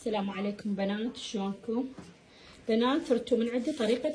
السلام عليكم بنات، شلونكم؟ بنات ردتوا من عندي طريقة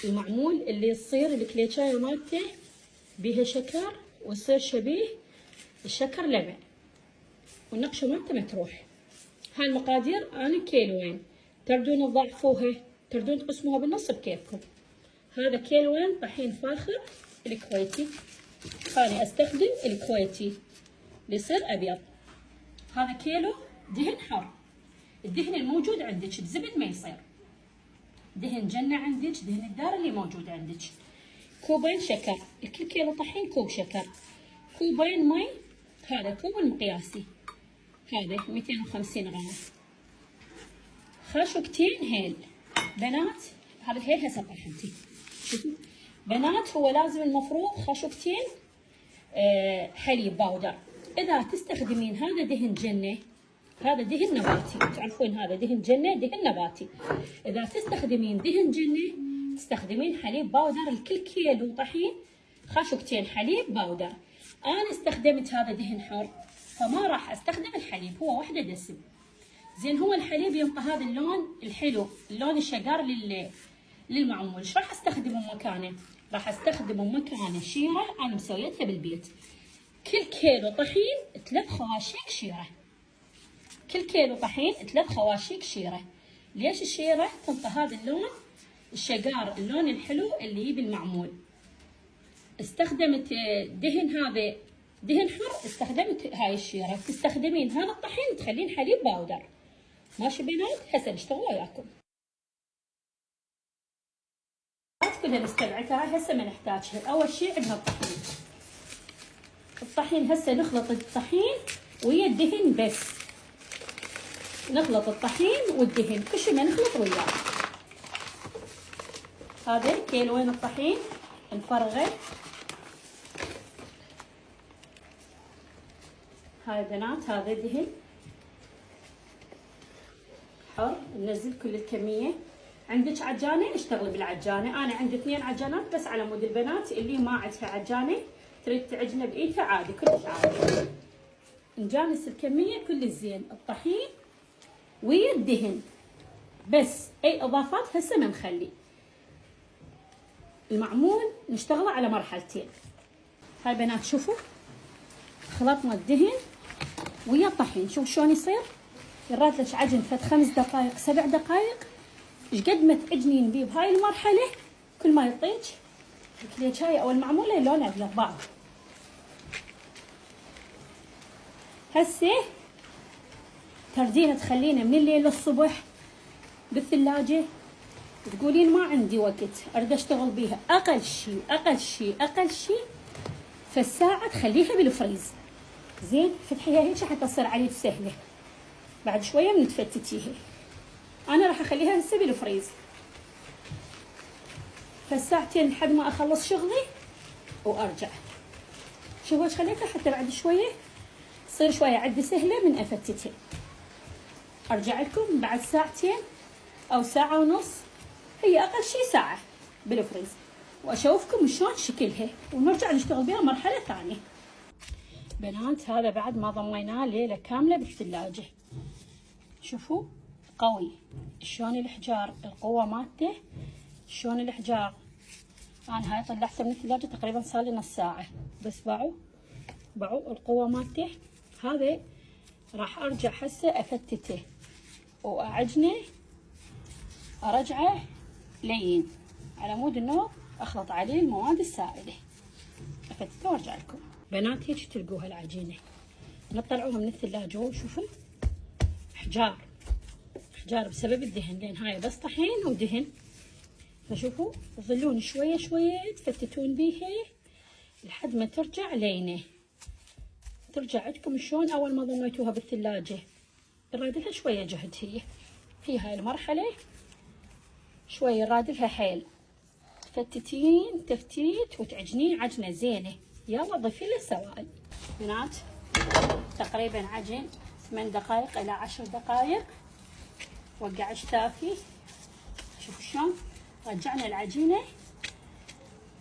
المعمول اللي يصير الكليتشاية مالته بيها شكر ويصير شبيه الشكر لبن والنقشة مالته ما تروح. هاي المقادير أنا كيلوين، تردون تضاعفوها تردون تقسموها بالنص بكيفكم. هذا كيلوين طحين فاخر الكويتي، أنا أستخدم الكويتي اللي يصير أبيض. هذا كيلو دهن حر، الدهن الموجود عندك، الزبد ما يصير، دهن جنة عندك، دهن الدار اللي موجود عندك. كوبين شكر، لكل كيلو طحين كوب شكر، كوبين مي، هذا كوب المقياسي، هذا 250 غرام. خاشوقتين هيل بنات، هذا الهيل هسه طحنتي، شوفوا بنات هو لازم المفروض خاشوقتين حليب باودر. إذا تستخدمين هذا دهن جنة، هذا دهن نباتي، تعرفون هذا دهن جنة دهن نباتي. إذا تستخدمين دهن جنة تستخدمين حليب باودر لكل كيلو طحين خاشوقتين حليب باودر. أنا استخدمت هذا دهن حر فما راح أستخدم الحليب، هو وحدة دسم. زين هو الحليب ينطي هذا اللون الحلو، اللون الشقر للمعمول. ايش راح استخدمه مكانه؟ راح استخدمه مكانه شيرة أنا مسويتها بالبيت. كل كيلو طحين 3 خواشيق شيرة، كل كيلو طحين 3 خواشيق شيرة. ليش الشيرة؟ تنطي هذا اللون الشقار، اللون الحلو اللي يبي المعمول. استخدمت دهن، هذا دهن حر، استخدمت هاي الشيرة. تستخدمين هذا الطحين تخلين حليب باودر. ماشي بنات؟ هسه نشتغل وياكم. كلها نستبعدها هسه ما نحتاجها. اول شيء عندنا الطحين هسه نخلط الطحين ويا الدهن، بس نخلط الطحين والدهن كل شيء ما نخلط وياه. هذا كيلوين الطحين نفرغه. هاي بنات هذا دهن حر، ننزل كل الكمية. عندك عجانة اشتغلي بالعجانة، أنا عندي 2 عجانات بس على مود البنات اللي ما عندها عجانة تريد تعجنه بإيدها عادي، كلش عادي. نجانس الكمية كل الزين، الطحين ويا الدهن بس، أي إضافات هسه ما نخلي. المعمول نشتغله على مرحلتين. هاي بنات شوفوا خلطنا الدهن ويا الطحين، شوف شلون يصير. يراد لك عجن فد 5 دقائق 7 دقائق. ايش قد ما تعجنين بيه بهاي المرحله كل ما يعطيك الكليتشاية او المعموله لون ابيض بعض. هسه تردينه تخلينه من الليل للصبح بالثلاجه، تقولين ما عندي وقت اريد اشتغل بيها، اقل شيء فالساعه تخليها بالفريز. زين فتحيها هيك حتى تصير عليك سهله، بعد شويه من تفتتيها. انا راح اخليها هسه بالفريز فالساعتين لحد ما اخلص شغلي وارجع. شوفوا ايش خليتها حتى بعد شويه تصير شويه عندي سهله من افتتها. ارجع لكم بعد ساعتين او ساعه ونص، هي اقل شيء ساعه بالفريز، واشوفكم شلون شكلها ونرجع نشتغل بها مرحله ثانيه. بنات هذا بعد ما ضميناه ليله كامله بالثلاجه. شوفوا قوي شلون الحجار، القوه مالته شلون الحجار. انا هاي طلعته من الثلاجه تقريبا صار لي نص ساعه بس باعوا القوه مالته. هذا راح ارجع هسه افتته واعجنه، ارجعه لين على مود انه اخلط عليه المواد السائله، افتته وارجع لكم. بنات هيك تلقوها العجينه، نطلعوها من الثلاجه وشوفوا حجار بسبب الدهن، لان هاي بس طحين ودهن. فشوفوا تظلون شويه تفتتون بيها لحد ما ترجع لينه. ترجع عندكم شلون اول ما ضميتوها بالثلاجه، يرادلها شويه جهد. هي في هاي المرحله شويه يرادلها حيل، تفتتين تفتيت وتعجنين عجنه زينه. يلا ضيفي له سوائل بنات، تقريبا عجن 8 دقائق الى 10 دقائق. وقع شتافي، شوفوا شلون رجعنا العجينه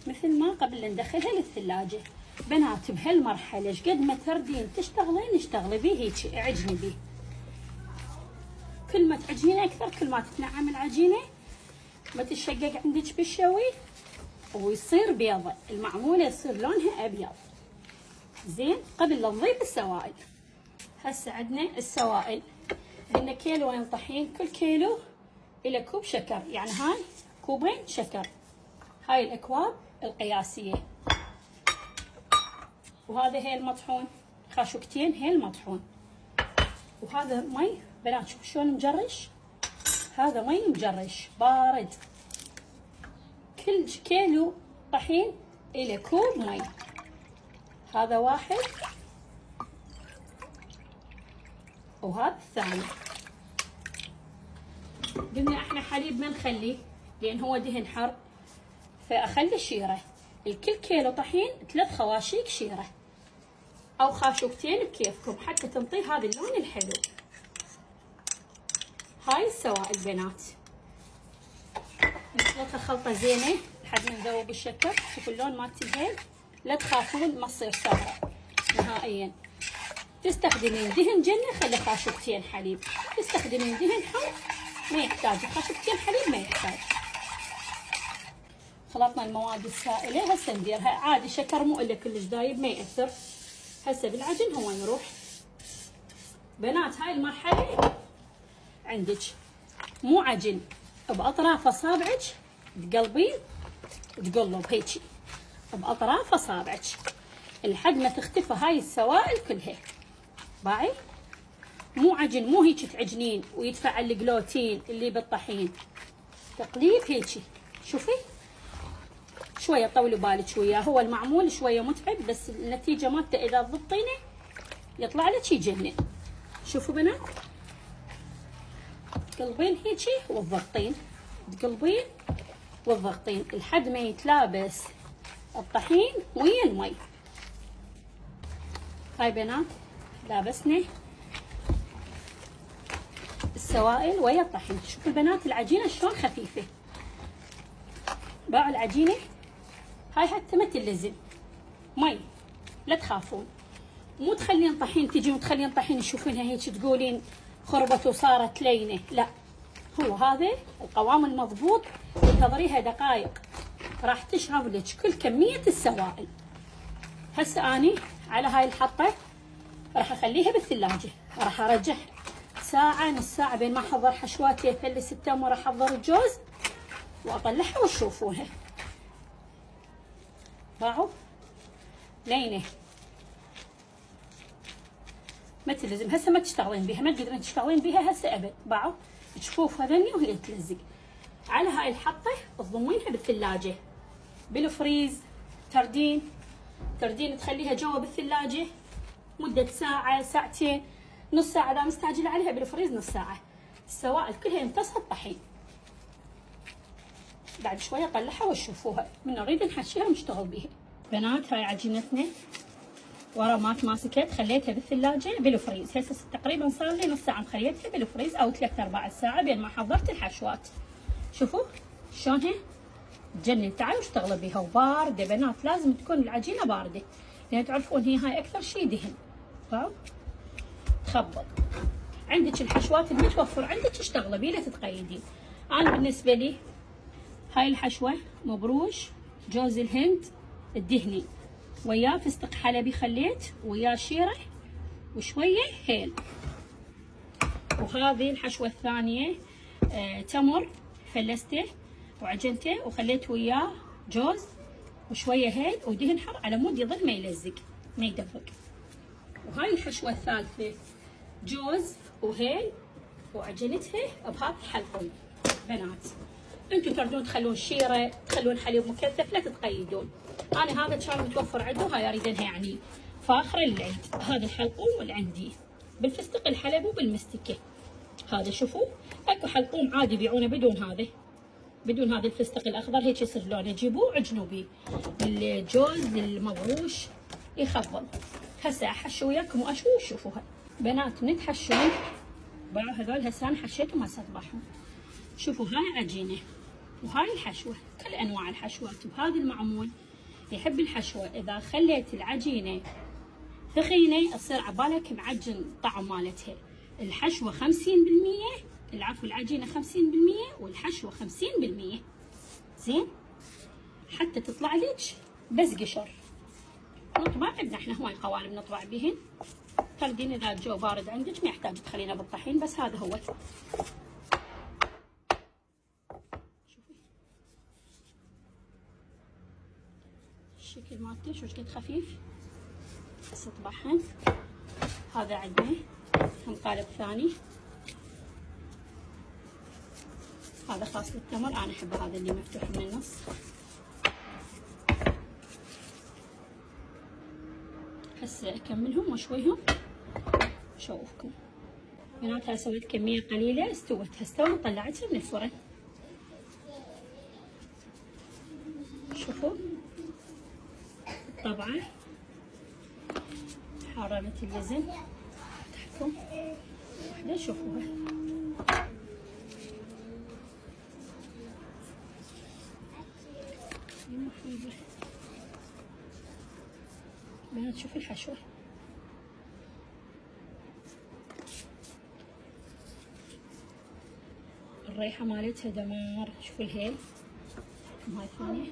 مثل ما قبل لا ندخلها للثلاجه. بنات بهالمرحله ايش قد ما تردين تشتغلين اشتغلي بيه هيك، اعجني بيه ما تعجينه اكثر كل ما تتنعم العجينه، ما تتشقق عندك بالشوي ويصير بيضة، المعموله يصير لونها ابيض. زين قبل لا نضيف السوائل. هسه عندنا السوائل، عندنا كيلوين طحين، كل كيلو الى كوب شكر، يعني هاي كوبين شكر. هاي الاكواب القياسيه. وهذا هي المطحون، خاشوقتين هي المطحون. وهذا مي بنات، شوف شلون مجرش، هذا مي مجرش بارد. كل كيلو طحين الى كوب مي. هذا واحد وهذا الثاني. قلنا احنا حليب ما نخليه لان هو دهن حر، فاخلي شيره. الكل كيلو طحين 3 خواشيق شيره او خاشوقتين بكيفكم حتى تنطي هذا اللون الحلو. هاي السوائل بنات نخلطها خلطه زينه لحد ما نذوب الشكر. شوفوا اللون مالت الهيل، لا تخافون ما تصير سمراء نهائيا. تستخدمين دهن جنه خلي خاشوقتين حليب، تستخدمين دهن حر ما يحتاج، خاشوقتين حليب ما يحتاج. خلطنا المواد السائله، هسه نديرها عادي، شكر مو الا كلش دايب ما ياثر. هسه بالعجن هو يروح. بنات هاي المرحله عندك مو عجن، باطراف اصابعك تقلبين تقلب هيجي باطراف اصابعك لحد ما تختفي هاي السوائل كلها. باعي مو عجن، مو هيك تعجنين ويتفعل الجلوتين اللي بالطحين. تقليب هيجي. شوفي شويه طولوا بالك وياه، هو المعمول شويه متعب بس النتيجه مالته اذا تضبطينه يطلع لك يجنن. شوفوا بنات تقلبين هيجي وتضغطين، تقلبين وتضغطين لحد ما يتلابس الطحين ويا المي. هاي بنات لابسنا السوائل ويا الطحين. شوفوا البنات العجينه شلون خفيفه. باعوا العجينه هاي حتى ما تلزم مي، لا تخافون. مو تخلين طحين تجي وتخلين طحين تشوفينها هيك تقولين خربت وصارت لينه، لا هو هذا القوام المضبوط. تنتظريها دقائق راح تشرب لك كل كميه السوائل. هسه اني على هاي الحطه راح اخليها بالثلاجه، راح ارجع ساعه نص ساعه بين ما احضر حشواتي افلس التمر احضر الجوز واطلعها وتشوفوها. باعوا لينه ما تلزم. هسه ما تشتغلين بيها، ما تقدرين تشتغلين بيها هسه ابد. باعوا تشوفوها ذني وهي تلزق. على هاي الحطه تضمينها بالثلاجه بالفريز. تردين تخليها جوا بالثلاجه مده ساعه ساعتين نص ساعه اذا مستعجله عليها، بالفريز نص ساعه. السوائل كلها يمتصها الطحين. بعد شويه طلعها وتشوفوها من نريد نحشيها ونشتغل بيها. بنات هاي عجينتنا ورا ما تماسكت خليتها بالثلاجه بالفريز. هسه تقريبا صار لي نص ساعه مخليتها بالفريز او 3/4 ساعه بين ما حضرت الحشوات. شوفوا شلونها تجنن. تعالوا اشتغلوا بيها وبارده بنات، لازم تكون العجينه بارده لان تعرفون هي هاي اكثر شيء دهن. تخبط عندك الحشوات المتوفر عندك اشتغلي بيه لا تتقيدين. انا بالنسبه لي هاي الحشوه مبروش جوز الهند الدهني وياه فستق حلبي خليت وياه شيره وشويه هيل. وهذه الحشوه الثانيه تمر فلسته وعجنته وخليت وياه جوز وشويه هيل ودهن حر على مود يظل ما يلزق ما يدفق. وهاي الحشوه الثالثه جوز وهيل وعجنتها بهذا الحلقوم. بنات انتم تردون تخلون شيره تخلون حليب مكثف لا تتقيدون. انا هذا كان متوفر عنده، هاي اريدها يعني فاخره للعيد. هذا الحلقوم اللي عندي بالفستق الحلبي وبالمستكه. هذا شوفوا اكو حلقوم عادي يبيعونه بدون هذا الفستق الاخضر هيك يصير لونه. جيبوه عجنوا بيه الجوز المبروش يخبل. هسه احشي وياكم واشوف. شوفوها بنات من تحشون باعوا هذول هسه انا حشيتهم هسه اطبعهم. شوفوا هاي عجينه وهاي الحشوه كل انواع الحشوات. وهذا المعمول يحب الحشوه اذا خليت العجينه ثخينه تصير عبالك معجن الطعم مالتها. الحشوه 50% العفو العجينة 50% والحشوة 50%. زين، حتى تطلع لك بس قشر. نطبع، عندنا احنا هواي قوالب نطبع بهن. تردين اذا الجو بارد عندك ما يحتاج تخلينه بالطحين، بس هذا هو. شوفي الشكل مالته شو قد خفيف. بس اطبعهن. هذا عندنا هم قالب ثاني، هذا خاص بالتمر، انا احب هذا اللي مفتوح من النص. هسه اكملهم واشويهم اشوفكم. بناتها سويت كميه قليله، استوت طلعتها من الفرن. شوفوا طبعا حرارة اللزن تحكم وحده. شوفوها بنات، شوفي الحشوة. الريحة مالتها دمار. شوفوا الهيل. هاي الثانية.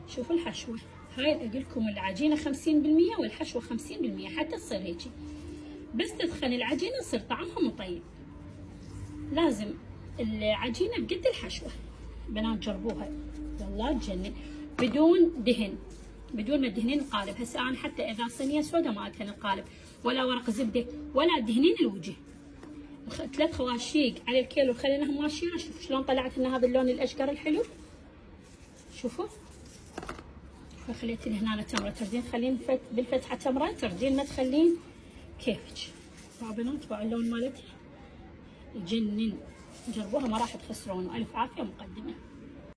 شوفوا الحشوة. هاي اقولكم العجينة 50% والحشوة 50%، حتى تصير هيجي. بس تدخن العجينة يصير طعمها مطيب. لازم العجينة بقد الحشوة. بنات جربوها والله تجنن، بدون دهن، بدون ما تدهنين القالب. هسه انا حتى اذا صينية سودا ما ادهن القالب، ولا ورق زبدة، ولا تدهنين الوجه. 3 خواشيق على الكيلو خليناهم ماشيين. شوفوا شلون طلعت لنا هذا اللون الاشقر الحلو. شوفوا خليت هنا تمره. تردين تخلين بالفتحه تمره، تردين ما تخلين كيفك. طبعا بنات تبعوا اللون مالتها يجنن. جربوها ما راح تخسرون، والف عافيه مقدمه.